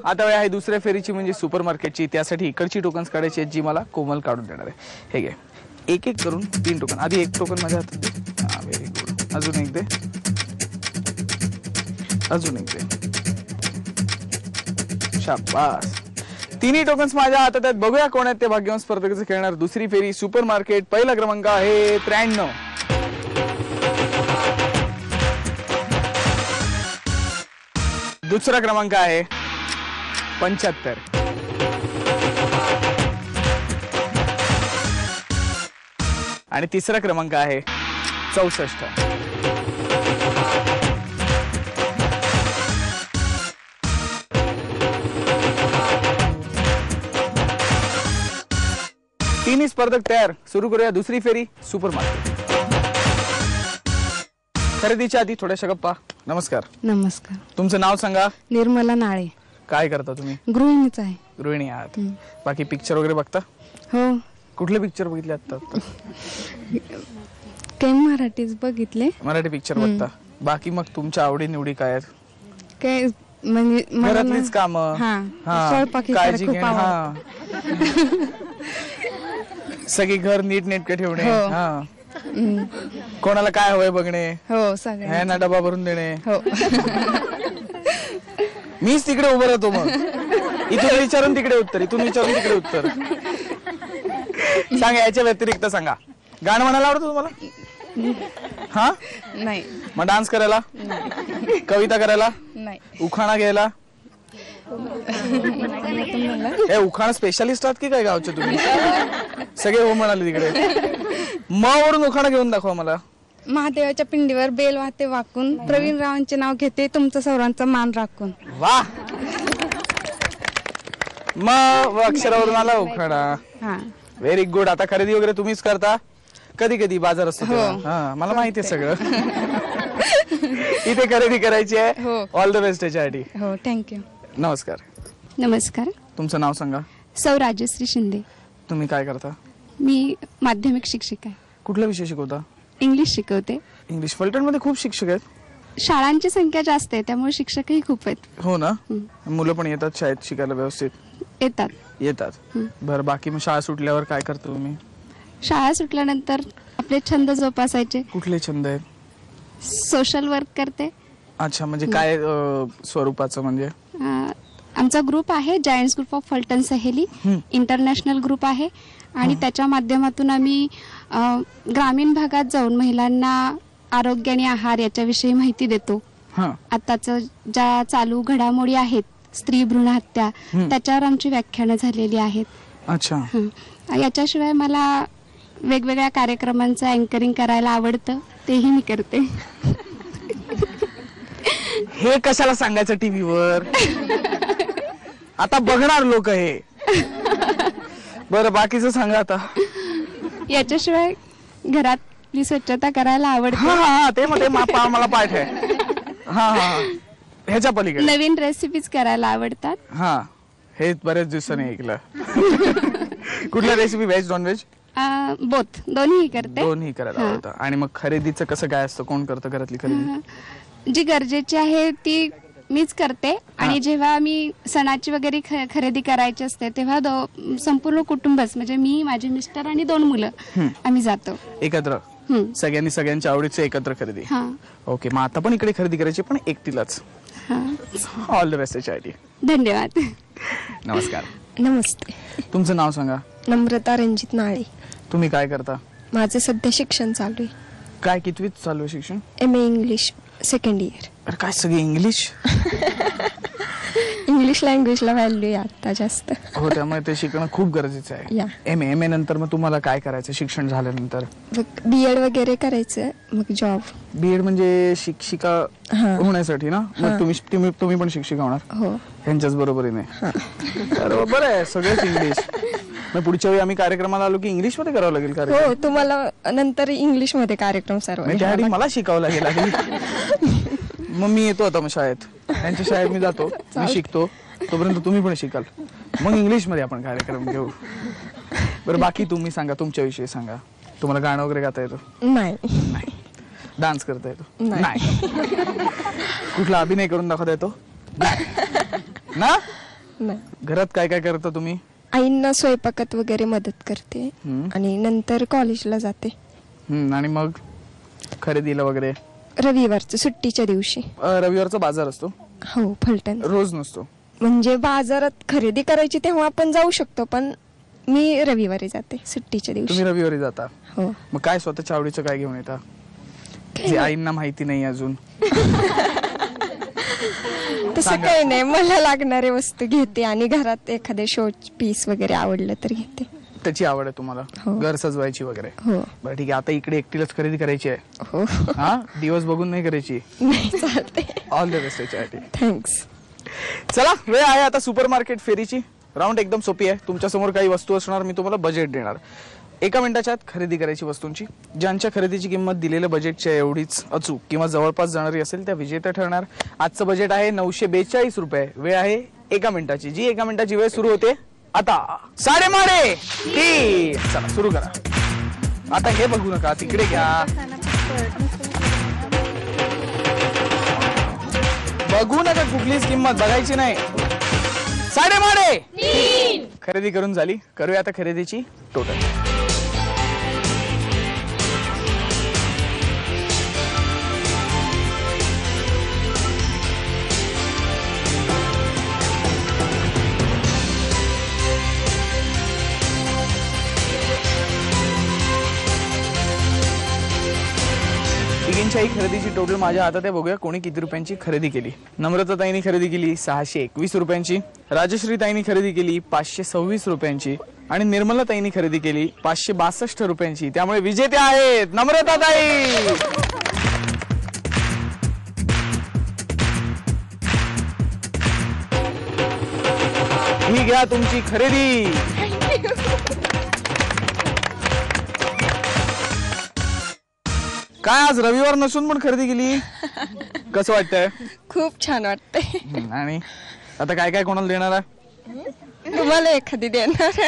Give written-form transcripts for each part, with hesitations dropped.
आता वेळ आहे दुसऱ्या फेरीची म्हणजे सुपरमार्केटची. त्यासाठी इकडची टोकन्स काढायची आहेत जी मला कोमल काढून देणार आहे. हे घे, एक एक करून 3 टोकन. आधी एक टोकन माझ्या हातात दे. हा, व्हेरी गुड. अजून एक दे, अजून एक दे. शाबास. तिन्ही टोकन्स माझ्या हातात आहेत. बघूया कोण आहेत ते भाग्यवान स्पर्धकाचे खेळणार दुसरी फेरी सुपरमार्केट. पहिला क्रमांक आहे 93. दुसरा क्रमांक आहे 75. आणि तिसरा क्रमांक आहे 64. तिन्ही स्पर्धक तयार. सुरू करूया दुसरी फेरी सुपरमार्केट. खरेदीच्या आधी थोड्याशा गप्पा. नमस्कार. नमस्कार. तुमचं नाव सांगा. निर्मला नाळे. काय करता तुम्ही? गृहिणीच आहे. गृहिणी आहात. बाकी पिक्चर वगैरे बघता? हो. कुठले पिक्चर बघितले आता? काही मराठीच बघितले. मराठी पिक्चर बघता. बाकी मग तुमच्या आवडी निवडी काय आहेत? काय म्हणजे घरातलीच कामं. स्वयंपाकी काळजी खूप घेणं. आवडतं. सगळी घर नीट नेटके ठेवणे. हो. हा. कोणाला काय हवंय बघणे. हो सगळे. ह्यांना डबा भरून देणे. हो. मीच तिकडे उभं राहतो. मग इथून विचारून तिकडे उत्तर, इथून विचारून तिकडे उत्तर. सांगा याच्या व्यतिरिक्त सांगा. गाणं म्हणायला आवडतं तुम्हाला? हा. नाही. मग डान्स करायला? कविता करायला? नाही. उखाणा घ्यायला? हे उखाणा स्पेशालिस्ट आहात की काय गावचे तुम्ही? सगळे हो म्हणाले तिकडे. म वरून उखाणा घेऊन दाखवा मला. महादेवाच्या पिंडीवर बेल वाहते वाकून, प्रवीण रावांचे नाव घेते तुमचा सर्वांचा मान राखून. वा. मग अक्षरावरून आला उखाणा. हा. Very good. आता खरेदी वगैरे तुम्हीच करता? कधी कधी बाजार असतो तेव्हा? हा, मला माहिती आहे सगळं. इथे खरेदी करायची आहे. हो. ऑल द बेस्ट याच्यासाठी. हो थँक्यू. नमस्कार. नमस्कार. तुमचं नाव सांगा. सौ राजश्री शिंदे. तुम्ही काय करता? मी माध्यमिक शिक्षिका आहे. कुठला विषय शिकवता? इंग्लिश शिकवते. इंग्लिश. फलटणमध्ये खूप शिक्षक आहेत. शाळांची संख्या जास्त आहे त्यामुळे शिक्षकही खूप आहेत. हो ना. मुलं पण येतात शाळेत शिकायला व्यवस्थित? येतात. बरं, बाकी मग शाळा सुटल्यावर काय करता तुम्ही? शाळा सुटल्यानंतर आपले छंद जोपासायचे. कुठले छंद आहेत? सोशल वर्क करते. अच्छा, म्हणजे काय स्वरूपाचं? म्हणजे आमचा ग्रुप आहे जायंट्स ग्रुप ऑफ फलटण सहेली. इंटरनॅशनल ग्रुप आहे आणि त्याच्या माध्यमातून आम्ही ग्रामीण भागात जाऊन महिलांना आरोग्य आणि आहार याच्याविषयी माहिती देतो. आताच ज्या चालू घडामोडी आहेत, स्त्री भ्रूण हत्या, त्याच्यावर आमची व्याख्यानं झालेली आहेत. अच्छा. याच्याशिवाय मला वेगवेगळ्या कार्यक्रमांचं अँकरिंग करायला आवडतं, तेही मी करते. हे कशाला सांगायचं टीव्हीवर? आता बघणार लोक हे. बरं, बाकीचं सांगा आता. याच्याशिवाय घरातली स्वच्छता करायला आवडते. हा, ते मला पाठ आहे. हा, ह्याच्या पलीकडे नवीन रेसिपीज करायला आवडतात. हा, हे बरेच दिवसांनी ऐकलं. कुठल्या recipe? Veg, non veg? Both, दोन्ही करते. दोन्ही करायला आवडतं. आणि मग खरेदीचं कसं काय असतं? कोण करतं घरातली खरेदी? जी गरजेची आहे ती मीच करते. आणि जेव्हा आम्ही सणाची वगैरे खरेदी करायची असते तेव्हा संपूर्ण कुटुंबच, म्हणजे मी, माझे मिस्टर आणि 2 मुलं आम्ही जातो एकत्र. सगळ्यांनी सगळ्यांच्या आवडीचं एकत्र खरेदी. ओके. मग आता पण इकडे खरेदी करायची, पण एकटीलाच. ऑल द बेस्ट याच्यासाठी. धन्यवाद. नमस्कार. नमस्ते. तुमचं नाव सांगा. नम्रता रणजित नाळे. तुम्ही काय करता? माझं सध्या शिक्षण चालू आहे. काय कितवीत चालू आहे शिक्षण? MA English second year. अरे काय सगळे इंग्लिश? इंग्लिश लँग्वेजला व्हॅल्यू आहे आता जास्त. हो, त्यामुळे ते शिकणं खूप गरजेचं आहे. MA नंतर मग तुम्हाला काय करायचं शिक्षण झाल्यानंतर? BEd वगैरे करायचं, मग जॉब. BEd म्हणजे शिक्षिका होण्यासाठी ना? मग तुम्ही पण शिक्षिका होणार? हो. ह्यांच्याच बरोबरीने. बरं आहे, सगळंच इंग्लिश. मग पुढच्या वेळी आम्ही कार्यक्रमाला आलो की इंग्लिश मध्ये करावं लागेल कार्यक्रम? हो, तुम्हाला नंतर इंग्लिश मध्ये कार्यक्रम सर्व. त्यासाठी मला शिकावं लागेल. मग मी येतो आता मग शाळेत. त्यांच्या शाळेत मी जातो, मी शिकतो, तोपर्यंत तुम्ही पण शिकाल. मग इंग्लिश मध्ये आपण कार्यक्रम घेऊ. बरं, बाकी तुम्ही सांगा, तुमच्याविषयी सांगा. तुम्हाला गाणं वगैरे गाता येतो? नाही. डान्स करता येतो? नाही. कुठला अभिनय करून दाखवता येतो? ना? नाही. घरात काय काय करता तुम्ही? आईंना स्वयंपाकात वगैरे मदत करते आणि नंतर कॉलेजला जाते. आणि मग खरेदीला वगैरे? रविवारचं सुट्टीच्या दिवशी. रविवारचा बाजार असतो? हो, फलटण. रोज नसतो? म्हणजे बाजारात खरेदी करायची तेव्हा आपण जाऊ शकतो, पण मी रविवारी जाते सुट्टीच्या दिवशी. तुम्ही रविवारी जाता? हो. मग काय स्वतःच्या आवडीचं काय घेऊन येता जे आईंना माहिती नाही अजून? तसं काही नाही, मला लागणारे वस्तू घेते आणि घरात एखादे शो पीस वगैरे आवडलं तर घेते. त्याची आवड आहे तुम्हाला? हो. घर सजवायची वगैरे? हो. बरं ठीक आहे, आता इकडे एकटीलाच खरेदी करायची आहे? हो. हा, दिवस बघून नाही करायची? नाही, चालते. ऑल द बेस्ट याच्यासाठी. थँक्स. चला, वेळ आहे आता सुपर मार्केट फेरीची. राऊंड एकदम सोपी आहे. तुमच्या समोर काही वस्तू असणार, मी तुम्हाला बजेट देणार. 1 मिनिटाच्या आत खरेदी करायची वस्तूंची. ज्यांच्या खरेदीची किंमत दिलेल्या बजेटच्या एवढीच अचूक किंवा जवळपास जाणारी असेल त्या विजेता ठरणार. आजचं बजेट आहे 942 रुपये. वेळ आहे 1 मिनिटाची, जी 1 मिनिटाची वेळ सुरू होते आता. 3:30. चला सुरू करा. आता हे बघू नका, तिकडे घ्या. बघू नका, कुठलीच किंमत बघायची नाही. 3:30. खरेदी करून झाली. करूया आता खरेदीची टोटल. तिघींच्याही खरेदीची टोटल माझ्या हातात आहे. बघूया कोणी किती रुपयांची खरेदी केली. नम्रताताईंनी खरेदी केली 621 रुपयांची. राजश्रीताईंनी खरेदी केली 526 रुपयांची आणि निर्मलाताईंनी खरेदी केली 562 रुपयांची. त्यामुळे विजेत्या आहेत नम्रताताई. ही घ्या तुमची खरेदी. काय आज रविवार नसून पण खरेदी केली? कसं वाटतंय? खूप छान वाटतंय. आणि आता काय काय कोणाला देणार आहे? तुम्हाला एखादी देणार.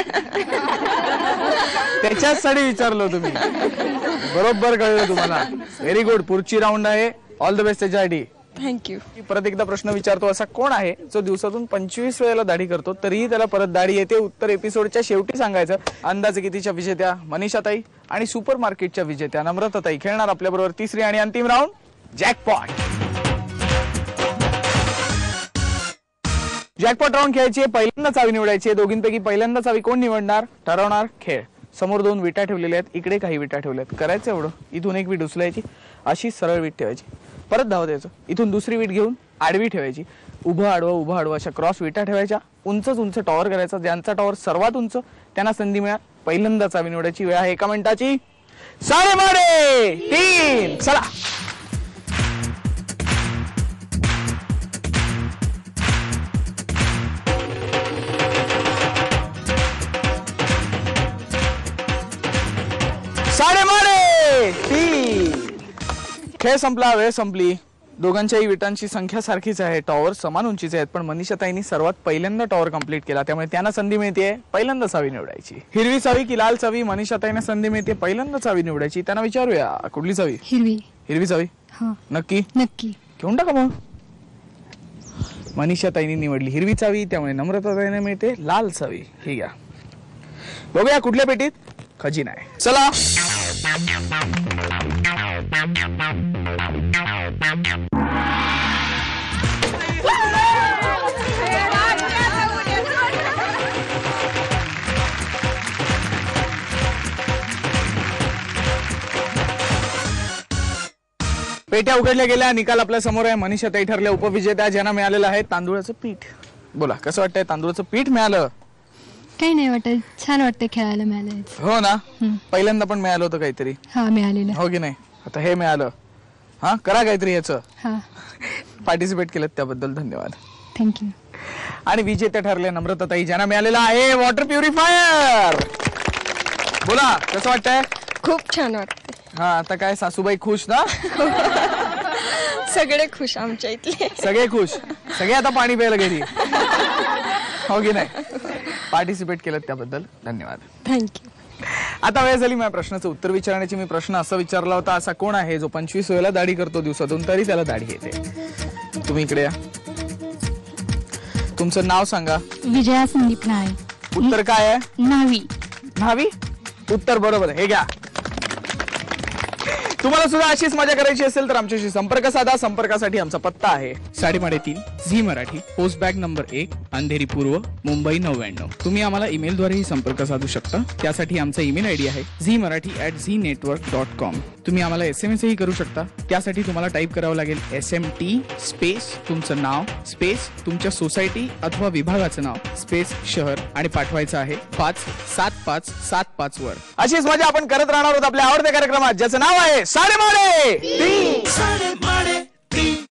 त्याच्याचसाठी विचारलो तुम्ही. बरोबर कळलं तुम्हाला. Very good. पुढची राऊंड आहे. ऑल द बेस्ट त्याच्यासाठी. थँक्यू. परत एकदा प्रश्न विचारतो. असा कोण आहे जो दिवसातून 25 वेळेला दाढी करतो तरीही त्याला परत दाढी येते? उत्तर एपिसोडच्या शेवटी सांगायचं. अंदाजे कितीच्या विजेत्या मनीषाताई आणि सुपर मार्केटच्या विजेत्या नम्रताताई खेळणार आपल्या बरोबर तिसरी आणि अंतिम राऊंड, जॅकपॉट. जॅकपॉट राऊंड खेळायची. पहिल्यांदा चावी निवडायची. दोघींपैकी पहिल्यांदा चावी कोण निवडणार ठरवणार खेळ. समोर 2 विटा ठेवलेल्या आहेत, इकडे काही विटा ठेवल्यात. करायचं एवढं, इथून एक वीट उचलायची, अशी सरळ वीट ठेवायची. परत धाव द्यायचं. इथून दुसरी वीट घेऊन आडवी ठेवायची. उभं आडवा अशा क्रॉस विटा ठेवायच्या. उंच टॉवर करायचा. ज्यांचा टॉवर सर्वात उंच त्यांना संधी मिळणार. पहिल्यांदा चावी निवडायची. वेळ आहे 1 मिनिटाची. 3:30. चला. खेळ संपला, वेळ संपली. दोघांच्याही विटांची संख्या सारखीच आहे. टॉवर समान उंचीचे आहेत, पण मनीषाताईंनी सर्वात पहिल्यांदा टॉवर कंप्लीट केला. त्यामुळे त्यांना संधी मिळते पहिल्यांदा चावी निवडायची. हिरवी चावी की लाल चावी? मनीषाताईंना संधी मिळते पहिल्यांदा चावी निवडायची. त्यांना विचारूया कुठली चावी? हिरवी. हिरवी चावी? नक्की? नक्की. घेऊन टाका मग. मनीषाताईंनी निवडली हिरवी चावी, त्यामुळे नम्रताताईंना मिळते लाल चावी. ही घ्या. बघूया कुठल्या पेटीत खजिना आहे. चला. पेट्या उघडल्या गेल्या. निकाल आपल्या समोर आहे. मनीषाताई ठरल्या उपविजेत्या, ज्यांना मिळालेलं आहे तांदूळाचं पीठ. बोला कसं वाटतंय? तांदूळाचं पीठ मिळालं. काही नाही वाटत, छान वाटतं खेळायला मिळालं. हो ना. पहिल्यांदा पण मिळालं होतं काहीतरी. हा, मिळालेलं. हो की नाही? आता हे मिळालं. हा, करा काहीतरी याचं. हा, पार्टिसिपेट केलं त्याबद्दल धन्यवाद. थँक्यू. आणि विजेत्या ठरल्या नम्रताताई, ज्यांना मिळालेला आहे वॉटर प्युरिफायर. बोला कसं वाटतंय? खूप छान वाटतंय. हा, आता काय सासूबाई खुश ना? सगळे खुश आमच्या इथले. सगळे खुश. सगळे आता पाणी प्यायला गेली. हो की नाही? पार्टिसिपेट केलं त्याबद्दल धन्यवाद. थँक्यू. आता वेळ झाली माझ्या प्रश्नाचं उत्तर विचारण्याची. मी प्रश्न असा विचारला होता, असा कोण आहे जो 25 वेळेला दाढी करतो दिवसातून तरी त्याला दाढी येते? तुम्ही इकडे या. तुमचं नाव सांगा. विजया संदीप नाळे. उत्तर काय आहे? न्हावी. न्हावी. उत्तर बरोबर आहे. हे घ्या. तुम्हाला सुद्धा अशीच मजा करायची असेल तर आमच्याशी संपर्क साधा. संपर्कासाठी आमचा पत्ता आहे 3.5 Zee Marathi, post bag number 1, Andheri पूर्व, मुंबई 99. तुम्ही आम्हाला ईमेलद्वारेही संपर्क साधू शकता. त्यासाठी आमचा ईमेल आयडी आहे zmarathi@znetwork.com. तुम्ही आम्हाला SMS ही करू शकता. त्यासाठी तुम्हाला टाईप करावं लागेल SMT स्पेस तुमचं नाव स्पेस तुमच्या सोसायटी अथवा विभागाचं नाव स्पेस शहर आणि पाठवायचं आहे 57575 वर. अशीच मजा आपण करत राहणार आहोत आपल्या आवडत्या कार्यक्रमात ज्याचं नाव आहे साडेमाडे.